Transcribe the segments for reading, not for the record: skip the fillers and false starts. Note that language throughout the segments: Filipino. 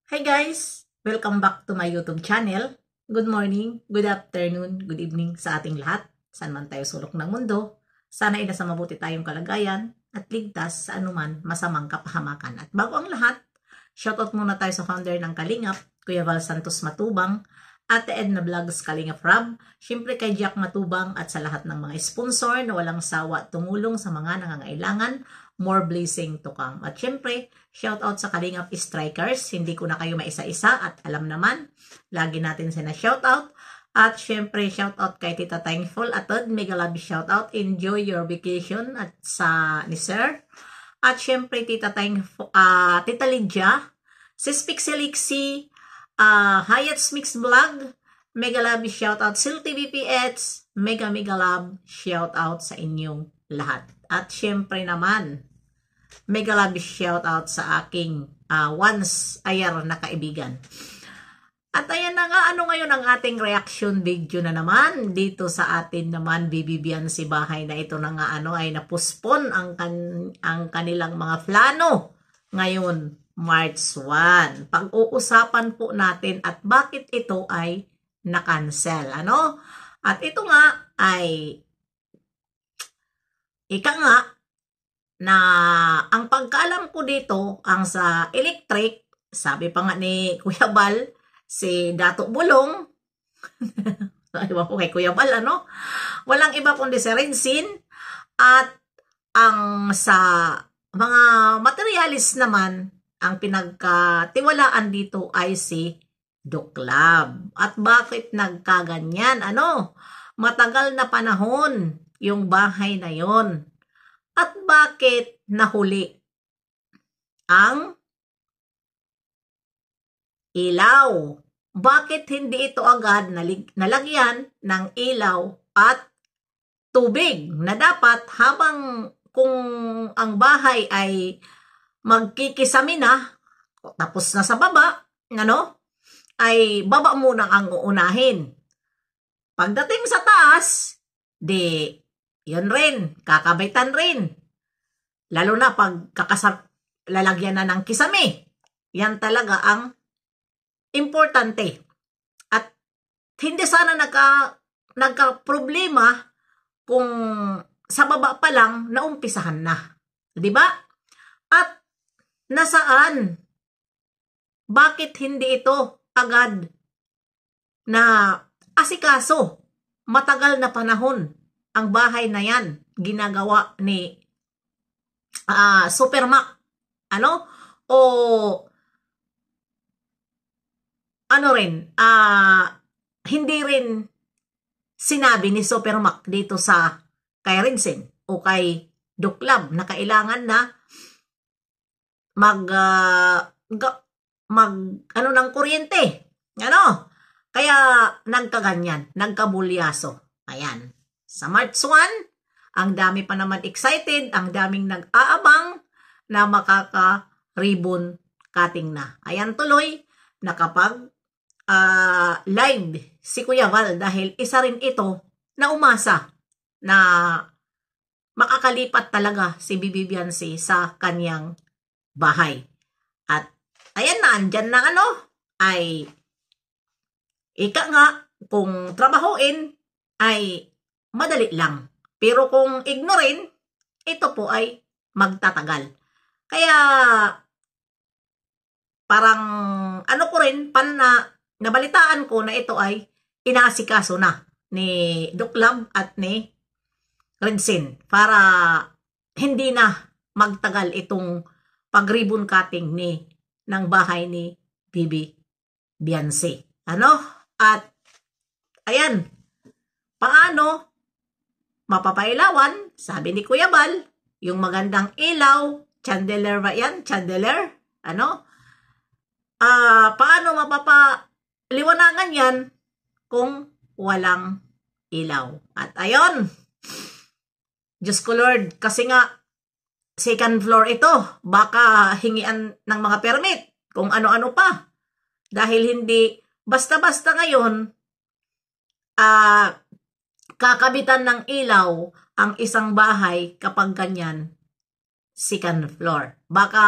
Hi guys! Welcome back to my YouTube channel. Good morning, good afternoon, good evening sa ating lahat. Saan man tayo sulok ng mundo. Sana ay nasa mabuti tayong kalagayan at ligtas sa anuman masamang kapahamakan. At bago ang lahat, shoutout muna tayo sa founder ng Kalingap, Kuya Val Santos Matubang, Ate Edna Vlogs Kalingap Rab, syempre kay Jack Matubang at sa lahat ng mga sponsor na walang sawa tumulong sa mga nangangailangan. More blessing to come. At syempre, shout out sa Kalingap Strikers. Hindi ko na kayo maisa-isa at alam naman, lagi natin sina shout out. At syempre, shout out kay Tita Thankful Atod. Mega love shout out. Enjoy your vacation at sa ni Sir. At syempre, Tita Thankful, Tita Lydia, Sis Pixelixie, Hyatt's Mix Vlog, mega love shout out. Sil TVPH, mega love shout out sa inyong lahat. At syempre naman, mega love shout out sa aking once ayar na kaibigan. At ayan na nga, ano ngayon ang ating reaction video na naman dito sa atin naman bibibiyan si bahay na ito na nga ay napuspon ang kanilang mga plano ngayon March 1. Pag-uusapan po natin at bakit ito ay na-cancel. At ito nga ay ika nga na ang pagkaalam ko dito, ang sa electric, sabi pa nga ni Kuya Bal, si Dato Bulong, iba po kay Kuya Bal, walang iba kundi si Rensin, at ang sa mga materialis naman, ang pinagkatiwalaan dito ay si Duklab. At bakit nagkaganyan? Matagal na panahon yung bahay na yon. At bakit nahuli ang ilaw? Bakit hindi ito agad nalagyan ng ilaw at tubig na dapat habang kung ang bahay ay magkikisami na, tapos na sa baba, ay baba muna ang uunahin. Pagdating sa taas, yun rin, kakabitan rin. Lalo na pag lalagyan na ng kisame. Yan talaga ang importante. At hindi sana nagka-problema kung sa baba pa lang naumpisahan na. Diba? At nasaan? Bakit hindi ito agad na asikaso? Matagal na panahon ang bahay na yan ginagawa ni Supermac. Hindi rin sinabi ni Supermac dito sa kay Rensin o kay Duklab na kailangan na ng kuryente. Kaya nagkaganyan, nagkabulyaso. Ayan. Sa March 1, ang dami pa naman excited, ang daming nag-aabang na makaka-ribbon cutting na. Ayan tuloy, nakapag live si Kuya Val dahil isa rin ito na umasa na makakalipat talaga si Bibi Biancy sa kanyang bahay. At ayan na, andyan na ay ika nga, kung trabahoin ay madali lang. Pero kung ignorin, ito po ay magtatagal. Kaya parang ko rin, nabalitaan ko na ito ay inaasikaso na ni Duklab at ni Rensin para hindi na magtagal itong pag-ribbon cutting ng bahay ni Bibi Biancy. At ayan, paano mapapailawan? Sabi ni Kuya Bal, yung magandang ilaw, chandelier ba yan? Chandelier? Paano mapapaliwanagan yan kung walang ilaw? At ayon, Diyos ko Lord, kasi nga second floor ito, baka hingian ng mga permit, kung ano-ano pa. Dahil hindi basta-basta ngayon, kakabitan ng ilaw ang isang bahay kapag ganyan, second floor. Baka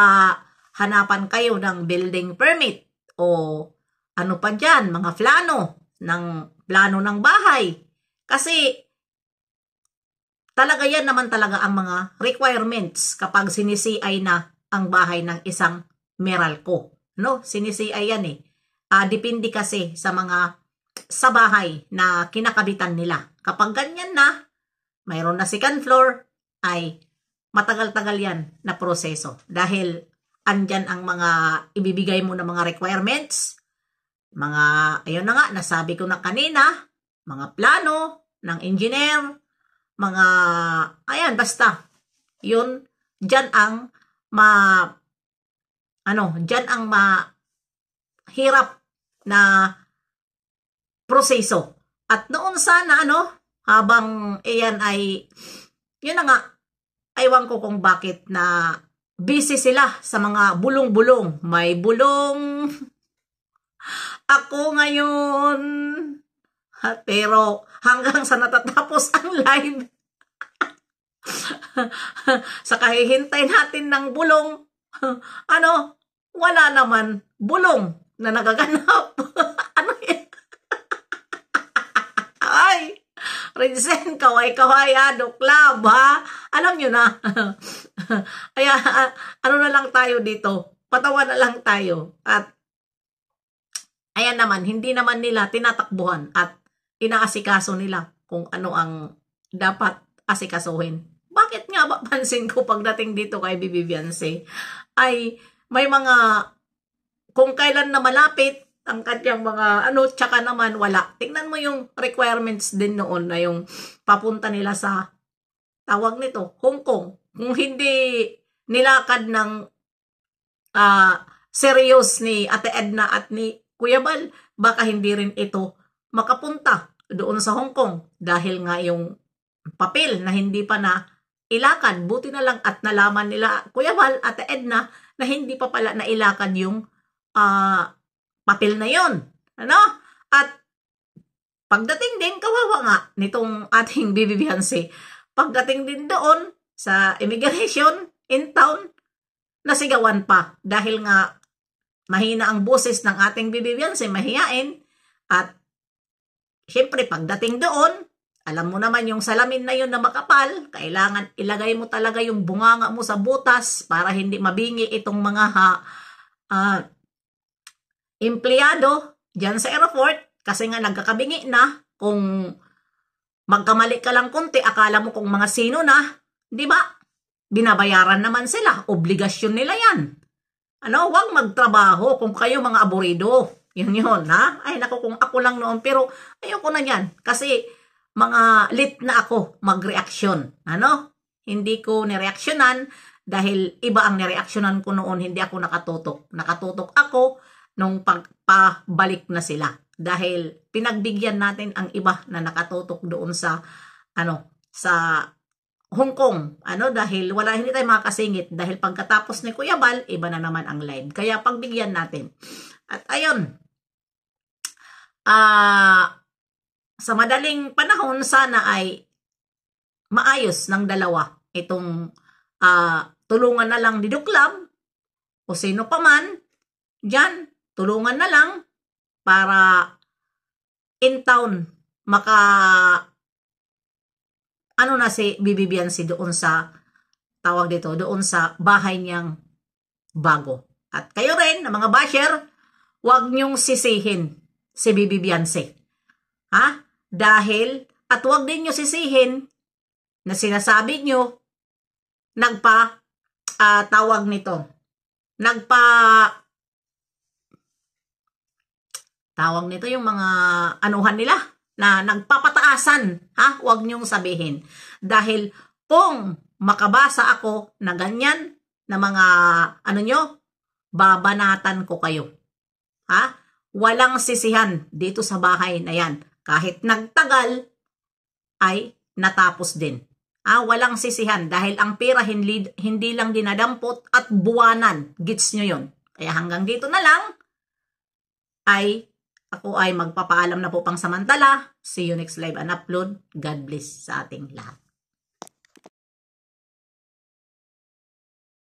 hanapan kayo ng building permit o o ano pa dyan, mga plano ng bahay. Kasi talaga yan naman talaga ang mga requirements kapag sinisiay na ang bahay ng isang Meralco. No? Sinisiay yan eh. Depende kasi sa bahay na kinakabitan nila. Kapag ganyan na, mayroon na second floor, ay matagal-tagal yan na proseso. Dahil andyan ang mga ibibigay mo na mga requirements, ayun na nga, nasabi ko na kanina, mga plano ng engineer, ayan, basta, yun, dyan ang mahirap na proseso. At noon sana, habang iyan ay, yun na nga, aywan ko kung bakit na busy sila sa mga bulong-bulong. May bulong ako ngayon. Pero hanggang sa natatapos ang live, sa kahihintay natin ng bulong, wala naman bulong na nagaganap. Ano yan? Ay, Rinsen, kaway-kawayado club, ha? Alam nyo na. Kaya, ano na lang tayo dito? Patawa na lang tayo. At, ayan naman, hindi naman nila tinatakbuhan at inaasikaso nila kung ano ang dapat asikasuhin. Bakit nga ba pansin ko pagdating dito kay Bibi Beyonce ay may kung kailan na malapit ang kanyang mga tsaka naman wala. Tingnan mo yung requirements din noon na yung papunta nila sa tawag nito, Hong Kong. Kung hindi nilakad ng serious ni Ate Edna at ni Kuya Bal, baka hindi rin ito makapunta doon sa Hong Kong dahil nga yung papel na hindi pa na ilakad. Buti na lang at nalaman nila Kuya Bal, Ate Edna, na hindi pa pala na ilakad yung papel na yon. At pagdating din, kawawa nga nitong ating Bibi Beyonce, pagdating din doon sa immigration in town, nasigawan pa dahil nga mahina ang boses ng ating Bibi Beyonce, mahiyain. At syempre pagdating doon, alam mo naman yung salamin na yun na makapal, kailangan ilagay mo talaga yung bunganga mo sa butas para hindi mabingi itong mga empleyado dyan sa airport, kasi nga nagkakabingi na. Kung magkamali ka lang konti, akala mo kung mga sino na, di ba? Binabayaran naman sila, obligasyon nila yan. Huwag magtrabaho kung kayo mga aburido. Yun, ha? Ay, naku, kung ako lang noon, pero ayoko na yan, kasi mga lit na ako mag-reaksyon. Hindi ko nireaksyonan dahil iba ang nireaksyonan ko noon, hindi ako nakatutok. Nakatutok ako nung pagpabalik na sila. Dahil pinagbigyan natin ang iba na nakatutok doon sa Hong Kong. Dahil hindi tayo makakasingit. Dahil pagkatapos ni Kuya Bal, iba na naman ang live. Kaya pagbigyan natin. At ayun, sa madaling panahon, sana ay maayos ng dalawa itong tulungan na lang ni Duklab o sino pa man dyan, tulungan na lang para in town na si Bibi Beyonce doon sa doon sa bahay niyang bago. At kayo rin na mga basher, huwag niyong sisihin si Bibi Beyonce. Dahil, at huwag din nyo sisihin na sinasabi nyo, tawag nito yung mga anuhan nila na nagpapataasan. Huwag nyong sabihin. Dahil kung makabasa ako na ganyan na mga babanatan ko kayo. Walang sisihan dito sa bahay na yan. Kahit nagtagal, ay natapos din. Walang sisihan dahil ang pera hindi lang dinadampot at buwanan. Gets nyo yun. Kaya hanggang dito na lang, ako ay magpapaalam na po pang samantala. See you next live and upload. God bless sa ating lahat.